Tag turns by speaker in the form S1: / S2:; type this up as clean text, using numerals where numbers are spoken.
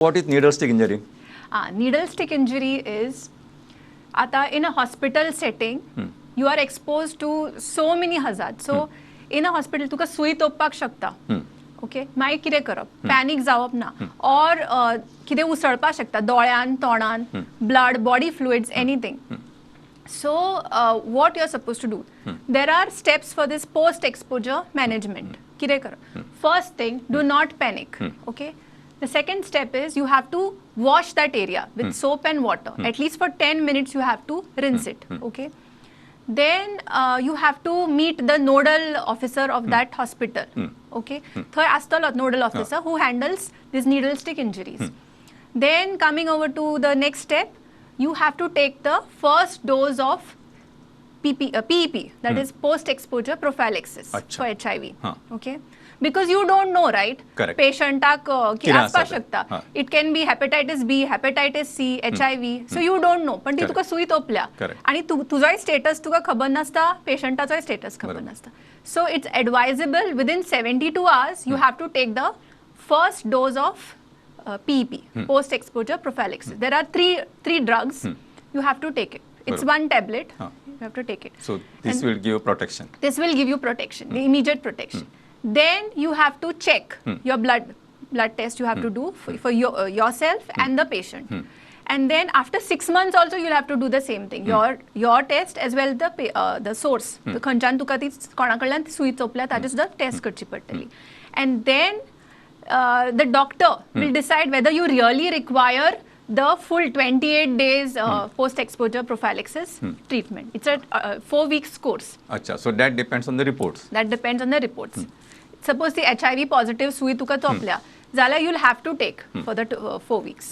S1: What is needlestick injury?
S2: Needlestick injury is in a hospital setting, you are exposed to so many hazards. So in a hospital, तुका सुई तोपपाक शकता. Okay, मागीर कितें करप? Panic जावप ना. Or कितें उसळपाक शकता दोळ्यान, तोंडान, blood, body fluids, anything. So what you are supposed to do? There are steps for this post-exposure management. कितें करप? First thing, do not panic. Okay. The second step is you have to wash that area with soap and water. At least for 10 minutes you have to rinse it. Okay. Then you have to meet the nodal officer of that hospital. Okay. Third astalo nodal officer who handles these needlestick injuries. Then coming over to the next step, you have to take the first dose of PEP, that is post-exposure prophylaxis for HIV. Okay. Because you don't know, right?
S1: Correct.
S2: Patient it can be hepatitis B, hepatitis C, HIV. So you don't know. But तुका सुई तोपल्या आणि तुझाय status तुका खबर नसता, patientचाय status खबर नसता. So it's advisable within 72 hours you have to take the first dose of PEP, post-exposure prophylaxis. There are three drugs. You have to take it. It's one tablet. You have to take it.
S1: So this will give you protection.
S2: This will give you protection, the immediate protection. Then you have to check your blood test you have to do for yourself and the patient. And then after 6 months also you'll have to do the same thing. Your test as well the source. The खंयच्यान तुका ती कोणाकडल्यान सुई चोपल्या ताची सुद्धा test करची पडटली. And then the doctor will decide whether you really require the full 28 days post-exposure prophylaxis treatment. It's a 4 weeks course.
S1: Acha, so that depends on the reports.
S2: That depends on the reports. Suppose the HIV positive sui tuka chopल्या, zala you'll have to take for the 4 weeks.